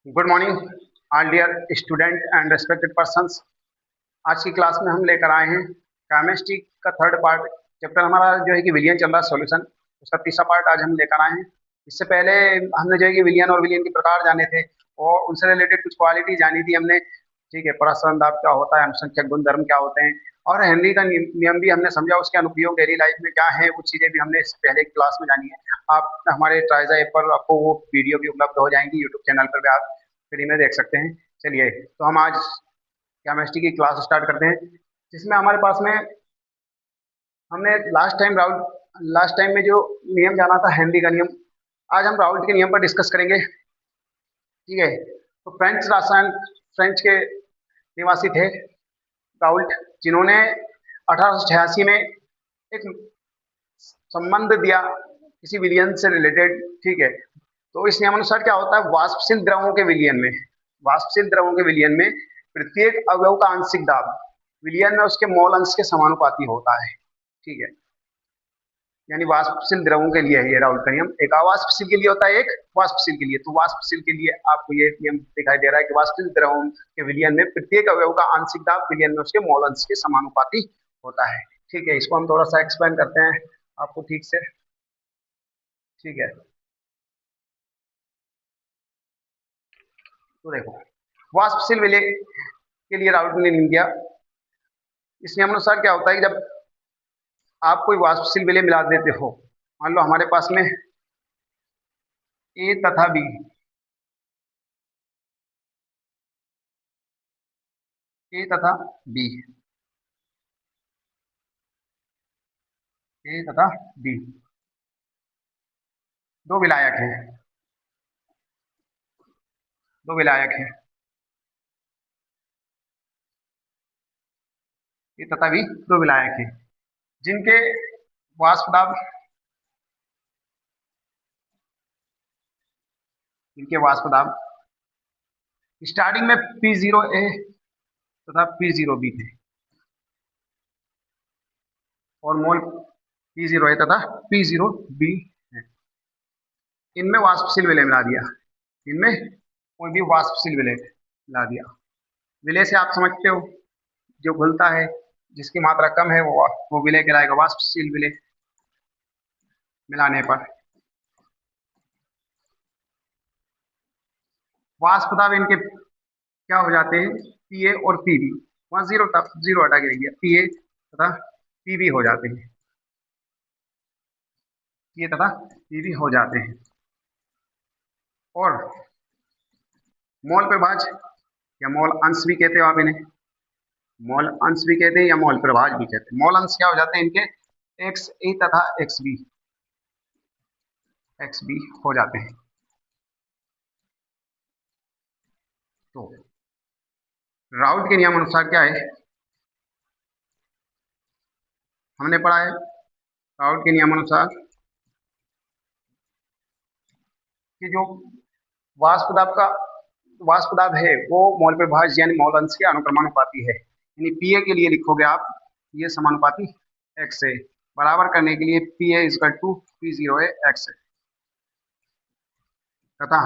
Good morning all dear student and respected persons. आज की class में हम लेकर आए हैं केमिस्ट्री का थर्ड पार्ट। चैप्टर हमारा जो है कि विलियन चल रहा है सॉल्यूशन, उसका तीसरा पार्ट आज हम लेकर आए हैं। इससे पहले हमने जो है कि विलियन और विलियन के प्रकार जाने थे और उनसे रिलेटेड कुछ क्वालिटी जानी थी हमने। ठीक है, परस्पर दाब क्या होता है, अनुसंख्यक गुणधर्म क्या होते हैं, और हेनरी का नियम भी हमने समझा, उसके अनुप्रयोग डेली लाइफ में क्या है वो चीज़ें भी हमने इससे पहले क्लास में जानी है। आप हमारे ट्राइजा ऐप पर आपको वो वीडियो भी उपलब्ध हो जाएंगी, यूट्यूब चैनल पर भी आप फ्री में देख सकते हैं। चलिए, तो हम आज केमिस्ट्री की क्लास स्टार्ट करते हैं, जिसमें हमारे पास में हमने लास्ट टाइम में जो नियम जाना था हेनरी का नियम, आज हम राउल्ट के नियम पर डिस्कस करेंगे। ठीक है, तो फ्रेंच के निवासी थे राउल्ट, जिन्होंने 1886 में एक संबंध दिया किसी विलियन से रिलेटेड। ठीक है, तो इस नियमानुसार क्या होता है, वाष्पशील द्रवों के विलियन में प्रत्येक अवयव का आंशिक दाब विलियन में उसके मोल अंश के समानुपाती होता है। ठीक है, यानी वाष्पशील द्रवों के लिए है ये राउल्ट का नियम। एक अवाष्पशील के लिए होता है, एक वाष्पशील के लिए। तो वाष्पशील के लिए आपको ये नियम दिखाई दे रहा है कि वाष्पशील द्रवों के विलियन में प्रत्येक अवयव का आंशिक दाब विलियन में उसके मोल अंश के समानुपाती होता है। ठीक है, इसको हम थोड़ा सा एक्सप्लेन करते हैं आपको ठीक से। ठीक है, तो देखो, वाष्पशील विलय के लिए राउल्ट ने नियम दिया। इस नियमानुसार क्या होता है कि जब आप कोई वाष्पशील विलय मिला देते हो, मान लो हमारे पास में ए तथा बी, ए तथा बी, ए तथा बी दो विलायक हैं, दो विलायक हैं, ए तथा बी दो विलायक हैं, जिनके वाष्प दाब स्टार्टिंग में P0A तथा P0B थे, और मोल P0A तथा P0B है। इनमें वाष्पशील विलय मिला दिया, इनमें कोई भी वाष्पशील विलय मिला दिया। विलय से आप समझते हो जो घुलता है, जिसकी मात्रा कम है वो विलय कहलाएगा वाष्पशील विलय मिलाने पर। वाष्प दाब इनके क्या हो जाते हैं, Pa और Pb, वहां जीरो हटा के रख दिया, Pa तथा Pb हो जाते हैं, ये तथा Pb हो जाते हैं। और मोल प्रभाज या मोल अंश भी कहते हो आप इन्हें, मोल अंश भी कहते हैं या मोल प्रभाज भी कहते हैं। मोल अंश क्या हो जाते हैं इनके, XA तथा XB हो जाते हैं। तो राउल्ट के नियम अनुसार क्या है, हमने पढ़ा है राउल्ट के नियम अनुसार कि जो वाष्प दाब है वो मोल प्रभाज यानी मोल अंश के अनुक्रमानुपाती है। यानी पीए के लिए लिखोगे आप ये समानुपाती x है, बराबर करने के लिए Pa is equal to P0A x है, तथा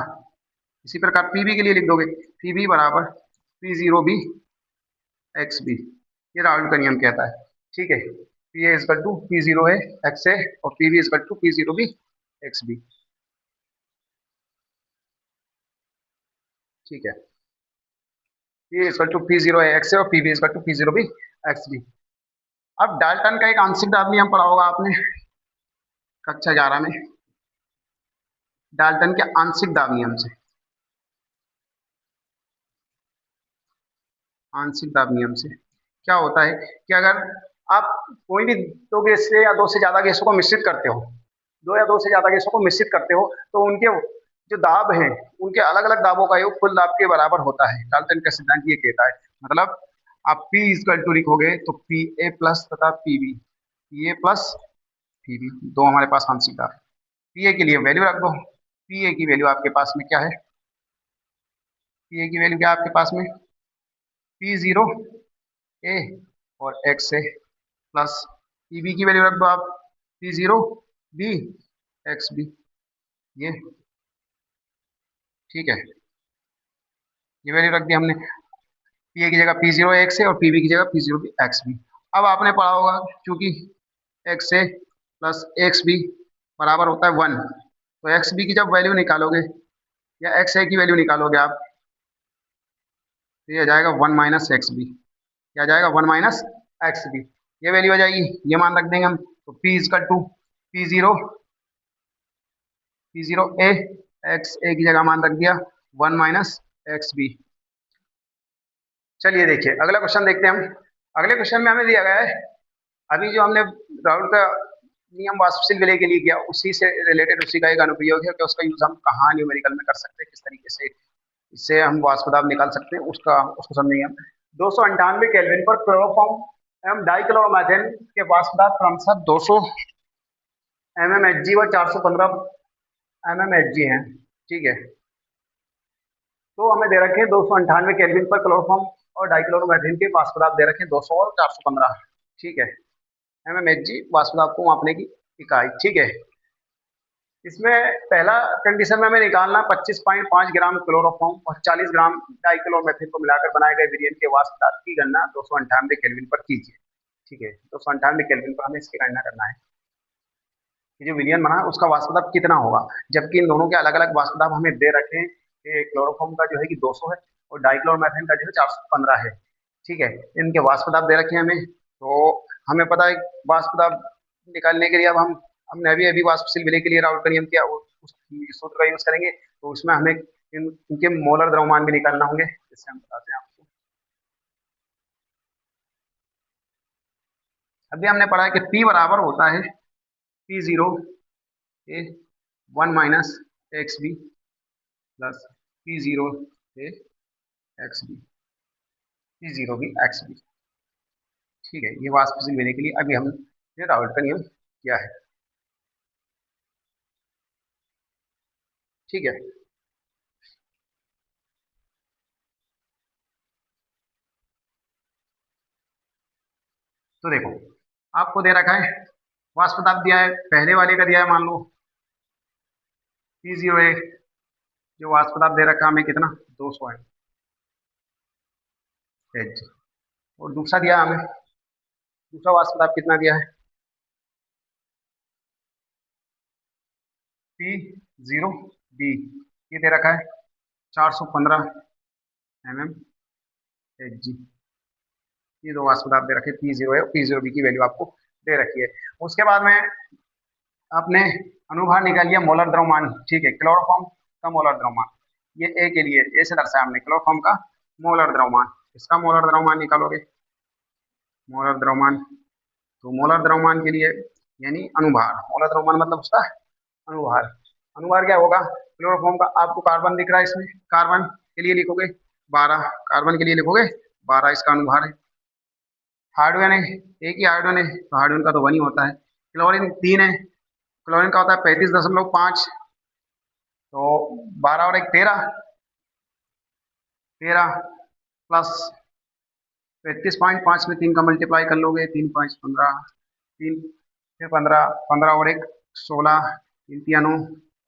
इसी प्रकार Pb के लिए लिख दोगे Pb बराबर P0B XB। ये राउल्ट का नियम कहता है। ठीक है, Pa is equal to P0A x है और Pb equal to P0B XB। ठीक है, P is equal to P0A x है और Pb equal to P0B XB। अब डाल्टन का एक आंशिक दाब नियम पढ़ा होगा आपने कक्षा 11 में, डाल्टन के आंशिक दाब नियम से, आंशिक दाब नियम से क्या होता है कि अगर आप कोई भी दो गैस से या दो से ज्यादा गैसों को मिश्रित करते हो, दो या दो से ज्यादा गैसों को मिश्रित करते हो, तो उनके जो दाब हैं उनके अलग अलग दाबों का योग कुल दाब के बराबर होता है। डाल्टन का सिद्धांत ये कहता है, मतलब आप P इजकल टू लिखोगे तो Pa प्लस तथा Pb, Pa प्लस Pb दो हमारे पास आंशिक दाब है। Pa के लिए वैल्यू रख दो, Pa की वैल्यू आपके पास में क्या है, Pa की वैल्यू क्या है आपके पास में, P0A और x है, प्लस Pb की वैल्यू रख दो आप P0B XB। ये ठीक है, ये वैल्यू रख दी हमने, पी ए की जगह पी जीरो एक्स है और पी बी की जगह P zero B X B. अब आपने पढ़ा होगा क्योंकि X A plus X B बराबर होता है 1, तो एक्स बी की जब वैल्यू निकालोगे या एक्स ए की वैल्यू निकालोगे आप, तो ये आ जाएगा 1 माइनस एक्स बी। क्या आ जाएगा? 1 माइनस एक्स बी। ये वैल्यू आ जाएगी, ये मान रख देंगे हम। तो P equal to P zero A, X A की जगह मान रख दिया 1 माइनस एक्स बी। चलिए देखिए अगला क्वेश्चन देखते हैं हम। अगले क्वेश्चन में हमें दिया गया है, अभी जो हमने राउल का नियम वाष्पशील विलय के लिए किया उसी से रिलेटेड उसी का एक अनुप्रयोग है कि उसका यूज हम कहाँ न्यूमेरिकल में कर सकते हैं, किस तरीके से इससे हम वाष्प दाब निकाल सकते हैं, उसका उसको समझेंगे हम। 298 केल्विन पर क्लोरोफॉर्म एवं डाइक्लोरोमेथेन के वाष्प दाब क्रमशः 200 mmHg व 415 mmHg हैं। ठीक है, तो हमें दे रखे हैं 298 केल्विन पर क्लोरोफॉर्म और डाइक्लोरोमेथेन के वाष्प दाब दे रखे हैं 200 और 415। ठीक है, mmHg वाष्प दाब को मापने की इकाई। ठीक है, इसमें पहला कंडीशन में हमें निकालना 25.5 ग्राम क्लोरोफॉर्म और 40 ग्राम डाइक्लोरोमेथेन को मिलाकर बनाए गए विलयन के वाष्प दाब की गणना 298 केल्विन पर कीजिए। ठीक है, 298 केल्विन पर हमें इसकी गणना करना है कि जो विलयन बना उसका वाष्प दाब कितना होगा, जबकि इन दोनों के अलग अलग वाष्प दाब हमें दे रखे हैं कि क्लोरोफॉर्म का जो है कि 200 है और डाइक्लोरोमेथेन का जो है 415 है। ठीक है, इनके वाष्प दाब दे रखे हैं हमें, तो हमें पता है वाष्प दाब निकालने के लिए अब हमने अभी अभी वाष्पशील विलय के लिए राउल का नियम किया, उस सूत्र का यूज करेंगे, तो उसमें हमें इनके मोलर द्रव्यमान भी निकालना होंगे, जिससे हम बताते हैं आपको। अभी हमने पढ़ा है कि P बराबर होता है P zero A 1 minus X B plus P zero A X B, P zero B X B. ठीक है, ये वाष्पशील विलय के लिए अभी हमने राउल का नियम किया है। ठीक है, तो देखो आपको दे रखा है वाष्प दाब दिया है, पहले वाले का दिया है मान लो पी जीरो ए, जो वाष्प दाब दे रखा है हमें कितना 200 है एच, और दूसरा दिया हमें, दूसरा वाष्प दाब कितना दिया है पी जीरो बी, ये दे रखा है 415 mm एच जी। ये दो वाष्प दाब दे रखे पी जीरो है और पी जीरो बी की वैल्यू आपको दे रखी है। उसके बाद में आपने अनुभार निकाल लिया मोलर द्रव्यमान। ठीक है, क्लोरोफॉर्म का मोलर द्रव्यमान, ये ए के लिए ए से दर्शाया हमने क्लोरोफॉर्म का मोलर द्रव्यमान। इसका मोलर द्रव्यमान निकालोगे, मोलर द्रव्यमान, तो मोलर द्रव्यमान के लिए यानी अनुभार, मोलर द्रव्यमान मतलब उसका अनुभार। अनुभार क्या होगा क्लोरोफॉर्म का, आपको कार्बन दिख रहा है इसमें, कार्बन के लिए लिखोगे 12, कार्बन के लिए लिखोगे 12 इसका अनुभार है। हाइड्रोजन है, एक ही हाइड्रोजन है तो हाइड्रोजन का तो 1 ही होता है। क्लोरीन 3 है, क्लोरीन का होता है 35.5, तो 12 और 1 13, 13 प्लस 35.5 में 3 का मल्टीप्लाई कर लोगे, 3 5 15, 3 फिर 15, 15 और 1 16, 3 3 9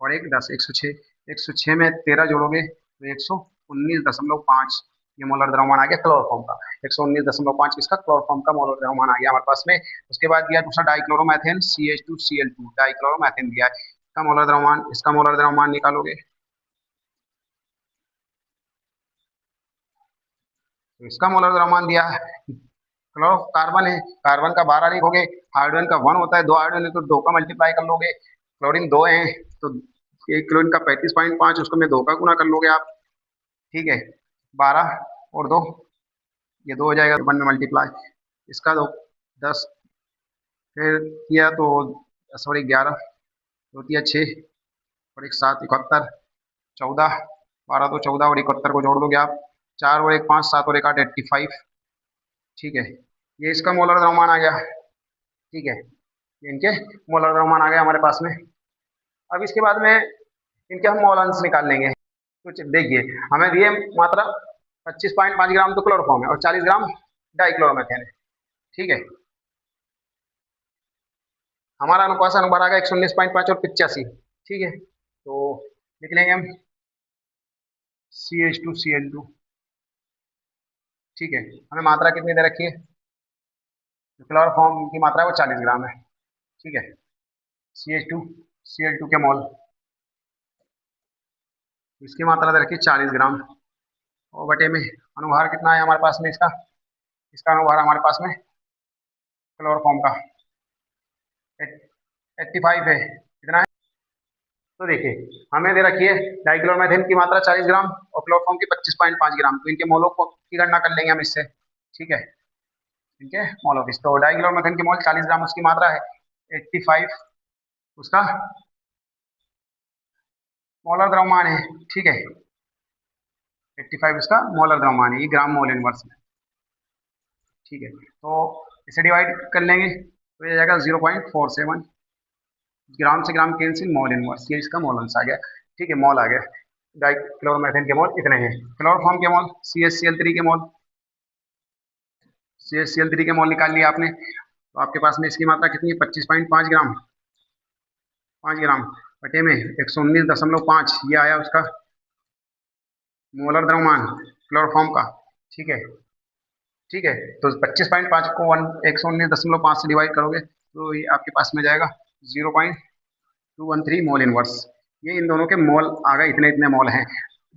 और 1 10, 106, 106 में 13 जोड़ोगे तो 119.5, ये मोलर द्रव्यमान आ गया क्लोरोफॉर्म का। 119.5 किसका, क्लोरोफॉर्म का मोलर द्रव्यमान आ गया हमारे पास में। उसके बाद दिया दूसरा डाइक्लोरोमेथेन CH2Cl2, डाइक्लोरोमेथेन दिया है, इसका मोलर द्रव्यमान, इसका मोलर द्रव्यमान निकालोगे तो इसका मोलर द्रव्यमान दिया है, क्लोरो कार्बन है, कार्बन का 12 लिखोगे, हाइड्रोजन का 1 होता है, 2 हाइड्रोजन है तो 2 का मल्टीप्लाई कर लोगे, क्लोरीन 2 है तो एक क्लोरीन का 35.5, उसको में 2 का गुना कर लोगे आप। ठीक है, 12 और 2, ये 2 हो जाएगा 1 में मल्टीप्लाई, इसका 2 10, फिर किया तो सॉरी 11, 2 तिया 6 और 1 7 71, 14, 12 तो 14 और 71 को जोड़ दोगे आप, 4 और 1 5, 7 और 1 8, 85। ठीक है, ये इसका मोलर द्रव्यमान आ गया। ठीक है, ये इनके मोलर द्रव्यमान आ गया हमारे पास में। अब इसके बाद में इनके हम मोल अंश निकाल लेंगे। तो देखिए हमें दिए मात्रा 25.5 ग्राम तो क्लोरोफॉर्म है और 40 ग्राम डाइक्लोरोमेथेन है। ठीक है, हमारा अनुपात अनुभार आ गया 119.5 और 85। ठीक है, तो लिख लेंगे हम CH2Cl2 ठीक है, हमें मात्रा कितनी दे रखी है, क्लोरोफॉर्म की मात्रा है वो 40 ग्राम है। ठीक है, CH2 Cl2 के मोल, इसकी मात्रा दे रखी है 40 ग्राम, और बटे में अनुभार कितना है हमारे पास में इसका, इसका अनुभार हमारे पास में क्लोरोफॉर्म का 85 है। कितना है, तो देखिए हमें दे रखी है डाइक्लोरोमेथेन की मात्रा 40 ग्राम और क्लोरोफॉर्म की 25.5 ग्राम, तो इनके मोलों को की गणना कर लेंगे हम इससे। ठीक है, इनके मोलों की, तो डाइक्लोरोमेथेन की मोल 40 ग्राम, उसकी मात्रा है 85, उसका मोलर द्रव्यमान है। ठीक है, 85 इसका मोलर द्रव्यमान है, ये ग्राम मोल इनवर्स में। ठीक है, तो इसे डिवाइड कर लेंगे तो ये जाएगा 0.47, ग्राम से ग्राम कैंसिल, मोल इनवर्स, ये इसका मोल अंश आ गया। ठीक है, मोल आ गया, डाइक्लोरोमेथेन के मोल इतने हैं। क्लोरोफॉर्म के मोल, CH3 के मोल, CH3 के मोल निकाल लिया आपने, तो आपके पास में इसकी मात्रा कितनी है, 25.5 ग्राम, 5 ग्राम बटे में 119.5, ये आया उसका मोलर द्रव्यमान क्लोरोफॉर्म का। ठीक है, ठीक है, तो 25.5 को 119.5 से डिवाइड करोगे तो ये आपके पास में जाएगा 0.213 मोल इनवर्स। ये इन दोनों के मोल आ गए, इतने इतने मोल हैं,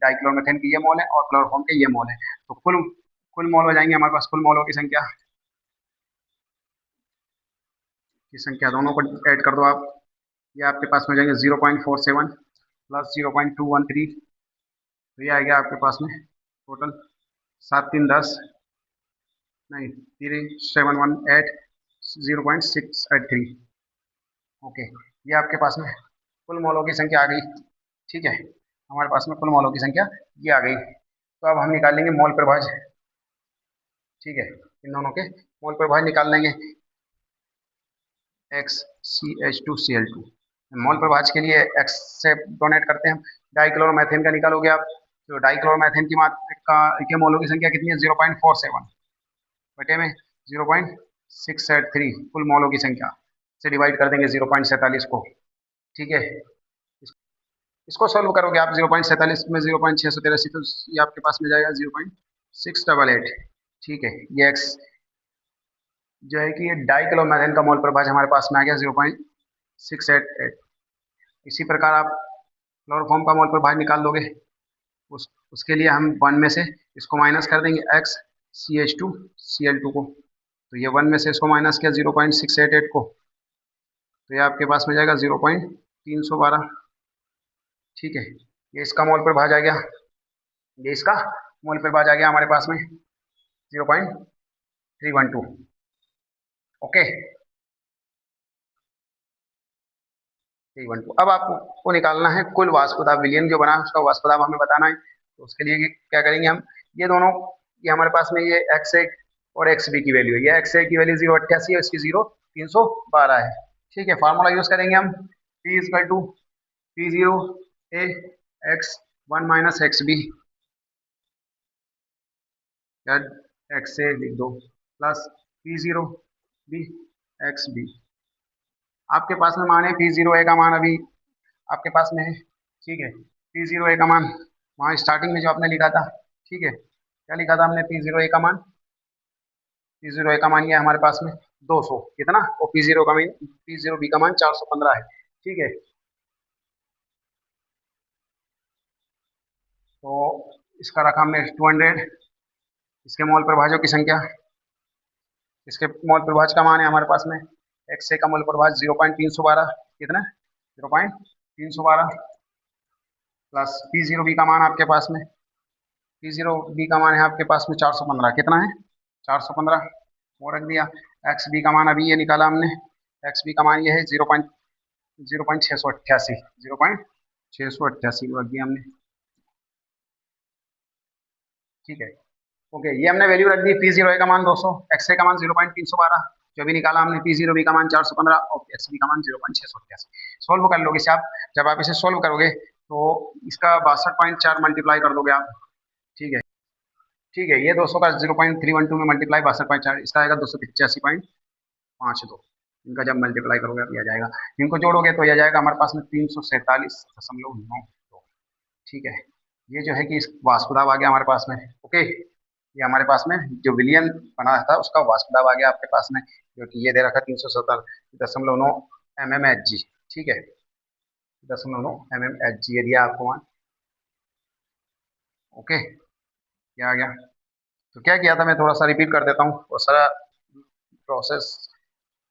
डाइक्लोरोमेथेन के ये मोल है और क्लोरोफॉर्म के ये मोल है। तो कुल कुल मोल हो जाएंगे हमारे पास, कुल मोलों की संख्या, दोनों को ऐड कर दो आप, ये आपके पास में जाएंगे 0.47 प्लस 0.213, तो ये आएगा आपके पास में टोटल 7 3 10, नहीं 3718 0.683। ओके, ये आपके पास में कुल मोलों की संख्या आ गई। ठीक है, हमारे पास में कुल मोलों की संख्या ये आ गई, तो अब हम निकाल लेंगे मोल प्रभाज। ठीक है, इन दोनों के मोल प्रभाज निकाल लेंगे, XCH2Cl2, मोल प्रभाज के लिए X से डोनेट करते हैं हम। डाइक्लोरोमेथेन का निकालोगे आप, तो डाइक्लोरोमेथेन की मात्रा के मोलों की संख्या कितनी है, 0.47 बटे में 0.683, कुल मोलों की संख्या से डिवाइड कर देंगे 0.47 को। ठीक है, इसको सॉल्व करोगे आप, 0.47 में 0.683, तो ये आपके पास में जाएगा 0.688। ठीक है, ये एक्स जो है कि ये डाइक्लोरोमेथेन का मोल प्रभाज हमारे पास में आ गया 0.688। इसी प्रकार आप क्लोरोफॉर्म का मोल प्रभाज निकाल लोगे, उसके लिए हम 1 में से इसको माइनस कर देंगे XCH2Cl2 को, तो ये 1 में से इसको माइनस किया 0.688 को, तो ये आपके पास में जाएगा 0.312। ठीक है, ये इसका मोल प्रभाज आ गया, ये इसका मोल प्रभाज आ गया हमारे पास में 0.312। ओके, 312। अब आपको निकालना है कुल वाष्प दाब, विलियन जो बना है उसका वाष्प दाब हमें बताना है, तो उसके लिए क्या करेंगे हम, ये दोनों, ये हमारे पास में ये XA और XB की वैल्यू है, ये XA की वैल्यू 0.88 है, इसकी 0.312 है। ठीक है, फार्मूला यूज करेंगे हम, P equal to P0A X1 minus XB, XA लिख दो, प्लस P0B XB। आपके पास में मान है P0A का मान अभी आपके पास में है। ठीक है, P0A का मान वहाँ स्टार्टिंग में जो आपने लिखा था, ठीक है, क्या लिखा था हमने, P0A का मान, P0A का मान ये हमारे पास में 200 कितना, और P0B का मान 415 है। ठीक है, तो इसका रखा हमने 200, इसके मोल प्रभाजों की संख्या, इसके मोल प्रभाज का मान है हमारे पास में, XA का मोल प्रभाज 0.312 कितना, 0.312 प्लस P0B का मान आपके पास में, P0B का मान है आपके पास में 415, कितना है, 415, वो रख दिया। XB का मान अभी ये निकाला हमने, XB का मान ये है 0.688, 0.688 रख दिया हमने। ठीक है, ओके, ये हमने वैल्यू रख दी, P0A का मान 200, XA का मान 0.312, जो भी निकाला हमने, P0B का मान 415 और XB का मान 0.688। सोल्व कर लोगे इसे आप, जब आप इसे सोल्व करोगे तो इसका 62.4 मल्टीप्लाई कर दोगे आप। ठीक है, ठीक है, ये 200 का 0.312 में मल्टीप्लाई 62.4, इसका आएगा 285.52, इनका जब मल्टीप्लाई करोगे तो यह जाएगा, इनको जोड़ोगे तो यह जाएगा हमारे पास में 347.92। ठीक है, ये जो है कि इस वाष्प दाब आ गया हमारे पास में। ओके, ये हमारे पास में जो विलियन बना था उसका वाष्प दाब आ गया आपके पास में, जो कि ये दे रखा 370.9 mmHg। ठीक है, 0.9 mmHg ये दिया आपको मान। ओके, ये आ गया। तो क्या किया था, मैं थोड़ा सा रिपीट कर देता हूँ, और सारा प्रोसेस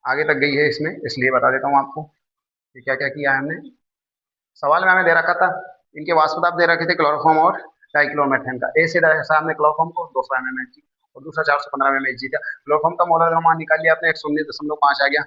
आगे तक गई है इसमें, इसलिए बता देता हूँ आपको कि क्या क्या किया है हमने। सवाल में हमें दे रखा था, इनके वाष्प दाब दे रखे थे क्लोरोफॉर्म और डाइक्लोरोमेथेन का। ए से सामने क्लोरोफॉर्म को 200 mmHg और दूसरा 415 mmHg था। क्लोरोफॉर्म का मोलर द्रव्यमान निकाल लिया आपने, 119.5 आ गया।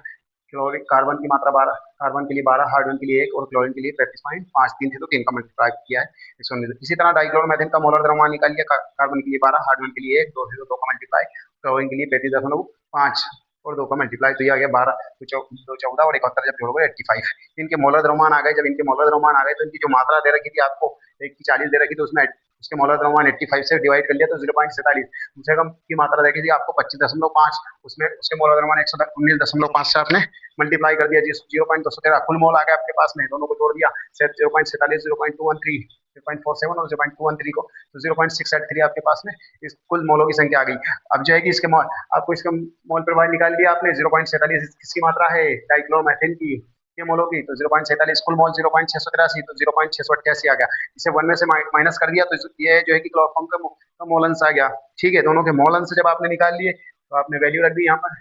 क्लोरिक कार्बन की मात्रा 12, कार्बन के लिए 12, हाइड्रोजन के लिए 1 और क्लोरीन के लिए 35.5, 3 थे तो 3 का मल्टीप्लाई किया है 119। इसी तरह डाइक्लोरोमेथेन का मोलर द्रव्यमान निकाल लिया, कार्बन के लिए 12, हाइड्रोजन के लिए 1, 2 थे तो 2 का मल्टीप्लाई, क्लोरीन के लिए 35.5 और 2 का मल्टीप्लाई, तो ये आ गया 12, तो 14 और 71 जब जोड़ोगे 85। इनके मोलर द्रव्यमान आ गए। जब इनके मोलर द्रव्यमान आ गए तो इनकी जो मात्रा दे रखी थी आपको 1 की 40 दे रखी थी, उसमें उसके मोलर द्रव्यमान 85 से डिवाइड कर लिया तो 0.47। दूसरे कम की मात्रा देखी थी आपको 25.5, उसमें उसके मोलर द्रव्यमान 119.5 से आपने मल्टीप्लाई कर दिया, 0.213 कुल मोल आ गया आपके पास में। दोनों को जोड़ दिया, 0.47, 0.213, 0.47 और 0.213 को, तो 0.683 आपके पास में इस कुल मोलों की संख्या आ गई। अब जो है कि इसके आपको इसका मोल प्रभाव निकाल दिया आपने। 0.47 किसकी मात्रा है, डाइक्लोरोमेथेन की, ये मोलों की, तो 0.47 कुल मोल 0.683, तो 0.688 आ गया। इसे 1 में से माइनस कर दिया तो ये जो है कि क्लोरोफॉर्म का मोल अंश आ गया। ठीक है, दोनों के मोल अंश जब आपने निकाल लिए तो आपने वैल्यू रख दी यहाँ पर।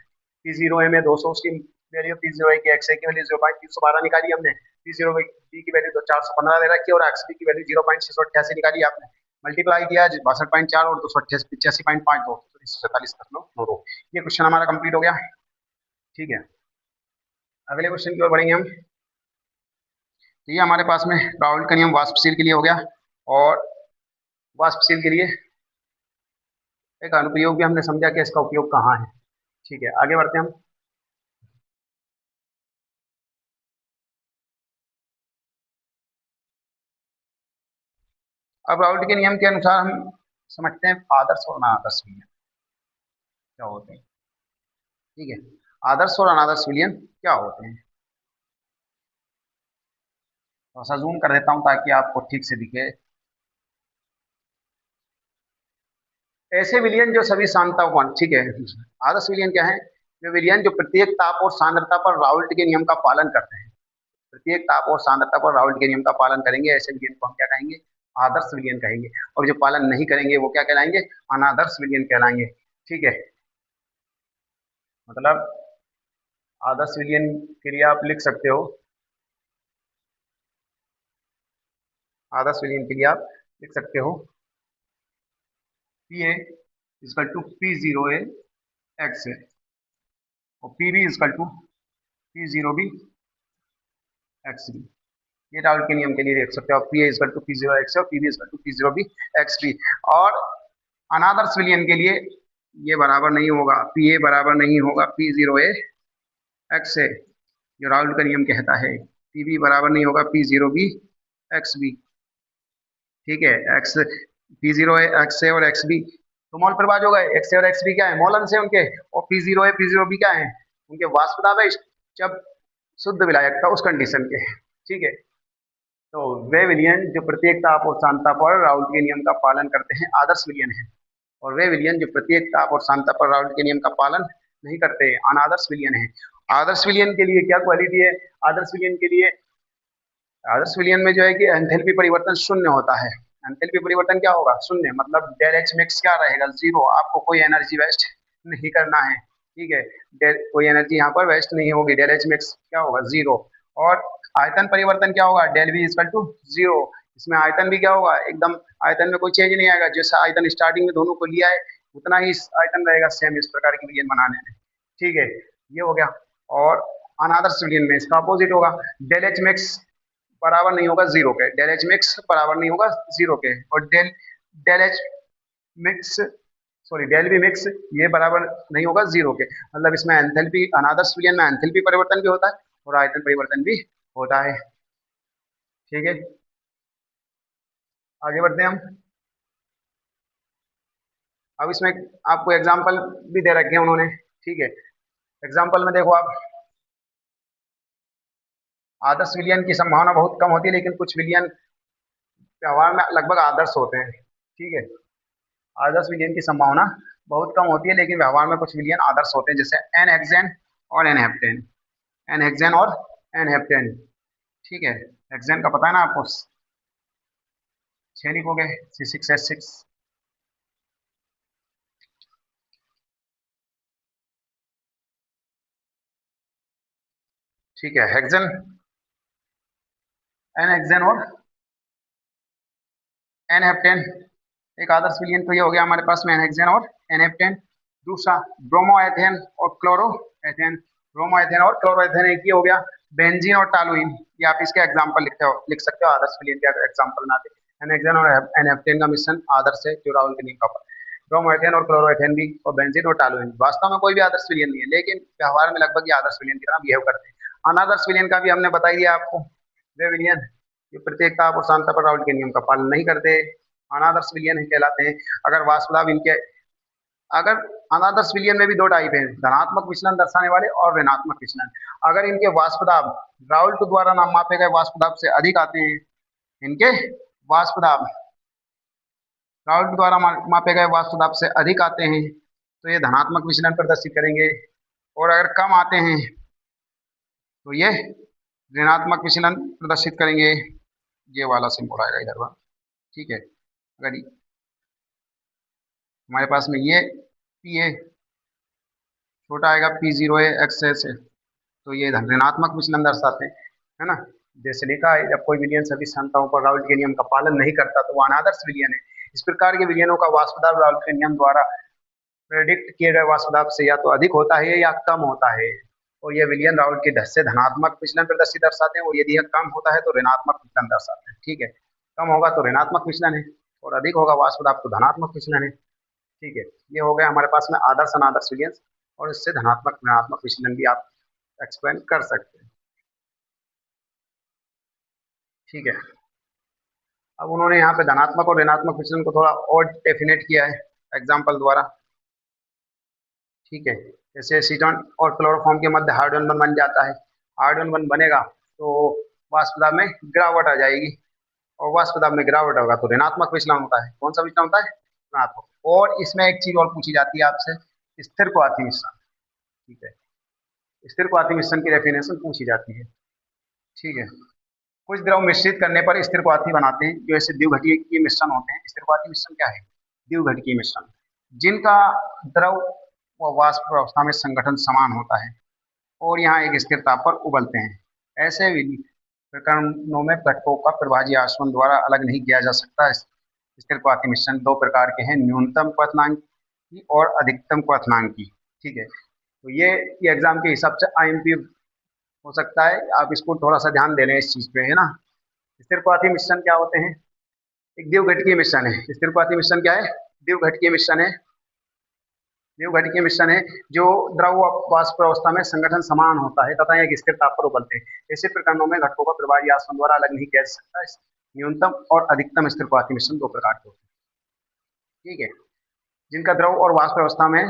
P0A में 200, उसकी वैल्यू P0A की XA की वैल्यू 0.312 निकाली हमने। P0B की वैल्यू तो 415 दे रखी है और XB की वैल्यू 0.688 निकाली आपने। मल्टीप्लाई किया 62.4 और 288.5, 247.9। ये क्वेश्चन हमारा कंप्लीट हो गया। ठीक है, अगले क्वेश्चन की ओर बढ़ेंगे हम। तो ये हमारे पास में राउल्ट का नियम वाष्पशील के लिए हो गया, और वाष्पशील के लिए एक अनुप्रयोग भी हमने समझा कि इसका उपयोग कहाँ है। ठीक है, आगे बढ़ते हैं हम। अब राउल्ट के नियम के अनुसार हम समझते हैं आदर्श और अनादर्श विलयन क्या होते हैं। ठीक है, आदर्श और अनादर्श विलयन क्या होते हैं, थोड़ा सा जूम कर देता हूं ताकि आपको ठीक से दिखे। ऐसे विलयन जो सभी सांद्रता को, ठीक है, आदर्श विलयन क्या है, जो विलयन जो प्रत्येक ताप और सांद्रता पर राउल्ट के नियम का पालन करते हैं। प्रत्येक ताप और सांद्रता पर राउल्ट के नियम का पालन करेंगे, ऐसे विलयन को हम क्या कहेंगे, आदर्श विलयन कहेंगे। और जो पालन नहीं करेंगे वो क्या कहलाएंगे, अनादर्श विलयन कहलाएंगे। ठीक है, मतलब आदर्श विलयन के लिए आप लिख सकते हो, आदर्श विलयन के लिए आप लिख सकते हो P A equal to P0A X A और Pb equal to P0B X B. ये राउल्ट के नियम के लिए देख सकते हो, P A equal to P0 X और Pb equal to P0B X B. और अनादर्श विलयन के लिए ये बराबर नहीं होगा, पी ए बराबर नहीं होगा P0A एक्स ए, जो राउल्ट का नियम कहता है। Pb बराबर नहीं होगा P0B एक्स बी। ठीक है, एक्स P0A एक्स ए और एक्स बी तो मोल प्रभाव हो गए। एक्स ए और एक्स बी क्या है, मोल अंश है उनके, और P0A P0B क्या है, उनके वाष्प दाब है जब शुद्ध विलायक था उस कंडीशन के। ठीक है, तो वे विलयन जो प्रत्येक ताप और सांद्रता पर राउल्ट के नियम का पालन करते हैं आदर्श विलयन है, और वे विलयन जो प्रत्येक ताप और सांद्रता पर राउल्ट के नियम का पालन नहीं करते अनादर्श विलयन है। आदर्श विलयन के लिए क्या क्वालिटी है, आदर्श विलयन के लिए, आदर्श विलयन में जो है कि एंथैल्पी परिवर्तन शून्य होता है। एंथैल्पी परिवर्तन क्या होगा, शून्य, मतलब डेल एच मिक्स क्या रहेगा, जीरो। आपको कोई एनर्जी वेस्ट नहीं करना है। ठीक है, कोई एनर्जी यहाँ पर वेस्ट नहीं होगी, डेल एच मिक्स क्या होगा, जीरो। और आयतन परिवर्तन क्या होगा, del V equal to zero. इसमें आयतन भी क्या होगा, एकदम आयतन में कोई चेंज नहीं आएगा, जैसा आयतन स्टार्टिंग में दोनों को लिया है उतना ही आयतन रहेगा सेम, इस प्रकार की विलयन बनाने में। ठीक है, ये हो गया। और अनादर्श विलयन में इसका अपोजिट होगा, डेल एच मिक्स बराबर नहीं होगा जीरो के, डेल एच मिक्स बराबर नहीं होगा जीरो के, और del del H mix sorry del B mix ये बराबर नहीं होगा जीरो के। मतलब इसमें एंथैल्पी, अनादर्श विलयन में एंथैल्पी परिवर्तन भी होता है और आयतन परिवर्तन भी होता है। ठीक है, आगे बढ़ते हैं हम। अब इसमें आपको एग्जाम्पल भी दे रखे हैं उन्होंने। ठीक है, एग्जाम्पल में देखो आप, आदर्श विलयन की संभावना बहुत कम होती है लेकिन कुछ विलयन व्यवहार में लगभग आदर्श होते हैं। ठीक है, आदर्श विलयन की संभावना बहुत कम होती है, लेकिन व्यवहार में कुछ विलयन आदर्श होते हैं, जैसे एन हेक्सेन और एन हेप्टेन। एन हेक्सेन और एन हेप्टेन, ठीक है। हेक्सेन का पता है ना आपको, 6 लिखोगे C6H6। ठीक है, हेक्सेन, एन हेक्सेन और एन हेप्टेन। एक आदर्श विलयन तो ये हो गया हमारे पास में, एन हेक्सेन और एन हेप्टेन। दूसरा ब्रोमोएथेन और क्लोरोएथेन। ब्रोमोएथेन और क्लोरोएथेन एक ही हो गया। बेंजीन और टॉलुइन, ये आप इसके एग्जांपल लिख सकते हो आदर्श विलयन के एग्जांपल ना दे। एन हेक्सेन और एन हेप्टेन का मिश्रण आदर्श है, जो राहुल के नियम का ब्रोमोएथेन और क्लोरोएथेन भी, और बेंजीन और टॉलुइन वास्तव में कोई भी आदर्श विलयन नहीं है, लेकिन व्यवहार में लगभग ये आदर्श विलयन की तरह बिहेव करते हैं। अनादर्श विलयन का भी हमने बता दिया आपको, वे विलयन ये प्रत्येकता और शांता पर राहुल के नियम का पालन नहीं करते, अनादर्श विलयन कहलाते हैं। अगर वाष्पदाब इनके, अगर अनादर्श विलयन में भी दो टाइप है, धनात्मक विचलन दर्शाने वाले और ऋणात्मक विचलन। अगर इनके वाष्पदाब राउल्ट द्वारा नाम मापे गए वाष्पदाब से अधिक आते हैं, इनके वाष्पदाब राउल्ट द्वारा मापे गए वाष्पदाब से अधिक आते हैं, तो ये धनात्मक विचलन प्रदर्शित करेंगे, और अगर कम आते हैं तो ये ऋणात्मक विचलन प्रदर्शित करेंगे। ये वाला सिंबल आएगा इधर, ठीक है। अगर हमारे पास में ये पी है, छोटा आएगा P0 है, एक्सेस है, तो ये ऋणात्मक विचलन दर्शाते हैं, है ना। जैसे लिखा है, जब कोई विलयन सभी क्षमताओं पर राउल्ट के नियम का पालन नहीं करता तो वह अनादर्श विलयन है। इस प्रकार के विलयनों का वाष्पदाब राउल्ट के नियम द्वारा प्रेडिक्ट किए गए वाष्पदाब से या तो अधिक होता है या कम होता है, और ये विलयन राउल्ट के ढस से धनात्मक विचलन प्रदर्शित दर्शाते हैं, और यदि यह कम होता है तो ऋणात्मक विचलन दर्शाते हैं, ठीक है। कम होगा तो ऋणात्मक विचलन है, और अधिक होगा वाष्पदाब तो धनात्मक विचलन है, ठीक है। ये हो गया हमारे पास में आदर्श अनादर्श विलयन, और इससे धनात्मक ऋणात्मक विचलन भी आप एक्सप्लेन कर सकते हैं, ठीक है। अब उन्होंने यहाँ पे धनात्मक और ऋणात्मक विचलन को थोड़ा और डेफिनेट किया है एग्जाम्पल द्वारा, ठीक है। जैसे एसीटोन और क्लोरोफॉर्म के मध्य हाइड्रोजन बंध बन जाता है, हाइड्रोजन बंध बनेगा तो वाष्पदाब में गिरावट आ जाएगी, और वाष्पदाब में गिरावट होगा तो ऋणात्मक विचलन होता है। कौन सा विचलन होता है? ऋणात्मक। और इसमें एक चीज और पूछी जाती है आपसे, स्थिर क्वाथी मिश्रण, ठीक है। स्थिर क्वाथी मिश्रण की डेफिनेशन पूछी जाती है, ठीक है। कुछ द्रव मिश्रित करने पर स्थिर क्वाथी बनाते हैं, जो ऐसे द्विघटीय मिश्रण होते हैं। स्थिर क्वाथी मिश्रण क्या है? द्विघटीय मिश्रण, जिनका द्रव व वाष्प अवस्था में संगठन समान होता है और यहाँ एक स्थिर ताप पर उबलते हैं। ऐसे प्रकरणों में घटकों का प्रभाजी आसवन द्वारा अलग नहीं किया जा सकता। स्थिर क्वाथी मिश्रण दो प्रकार के हैं, न्यूनतम क्वथनांक की और अधिकतम क्वथनांक की, ठीक है। तो ये एग्जाम के हिसाब से IMP हो सकता है, आप इसको थोड़ा सा ध्यान दे लें इस चीज पे, है ना। स्थिर क्वाथी मिश्रण क्या होते हैं? एक द्विघटकीय मिश्रण है। स्थिर क्वाथी मिश्रण क्या है? द्विघटकीय मिश्रण है। द्विघटकीय मिश्रण है जो द्रव व वाष्प अवस्था में संगठन समान होता है तथा एक स्थिर ताप पर उबलते हैं। ऐसे प्रकरणों में घटकों का प्रभावी आसवन द्वारा अलग नहीं किया जा सकता। न्यूनतम और अधिकतम स्थिर क्वाथी मिश्रण दो प्रकार के होते हैं, ठीक है, जिनका द्रव और वाष्प अवस्था में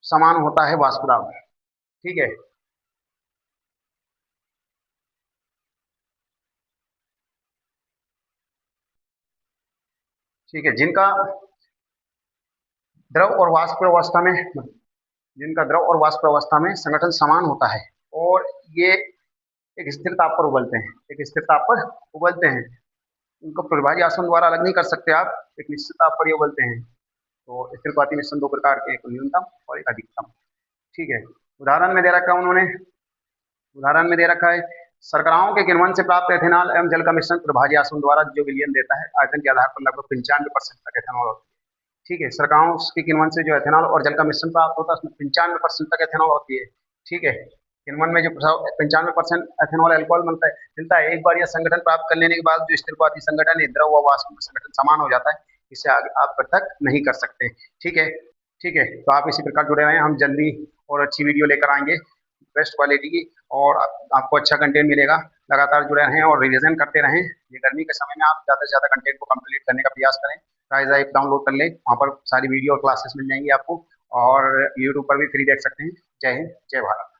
समान होता है वाष्प दाब, ठीक है। ठीक है, जिनका द्रव और वाष्प अवस्था में, जिनका द्रव और वाष्प अवस्था में संगठन समान होता है और ये एक स्थिर ताप पर उबलते हैं, एक स्थिर ताप पर उबलते हैं। उनको प्रभावी आसवन द्वारा अलग नहीं कर सकते आप, एक निश्चित ताप पर ही उबलते हैं। तो स्थिर क्वाथी मिश्रण दो प्रकार के, एक न्यूनतम और एक अधिकतम, ठीक है। उदाहरण में दे रखा है उन्होंने, उदाहरण में दे रखा है, शर्कराओं के किण्वन से प्राप्त एथेनॉल एवं जल का मिश्रण प्रभावी आसवन द्वारा जो विलयन देता है, आयतन के आधार पर लगभग 95% तक एथेनॉल होती है, ठीक है। शर्कराओं के किण्वन से जो एथेनॉल और जल का मिश्रण प्राप्त होता है उसमें 95% तक एथेनॉल होती है, ठीक है। किण्वन में जो 95% एथेनॉल अल्कोहल मिलता है। एक बार यह संगठन प्राप्त कर लेने के बाद जो स्थिर क्वाथी संगठन है, द्रव व वाष्प में संगठन समान हो जाता है, इसे आप पृथक नहीं कर सकते, ठीक है। ठीक है, तो आप इसी प्रकार जुड़े रहें, हम जल्दी और अच्छी वीडियो लेकर आएंगे बेस्ट क्वालिटी की, और आपको अच्छा कंटेंट मिलेगा। लगातार जुड़े रहें और रिवीजन करते रहें। ये गर्मी के समय में आप ज़्यादा से ज़्यादा कंटेंट को कंप्लीट करने का प्रयास करें। राइज ऐप डाउनलोड कर लें, वहाँ पर सारी वीडियो और क्लासेस मिल जाएंगी आपको, और यूट्यूब पर भी फ्री देख सकते हैं। जय हिंद, जय भारत।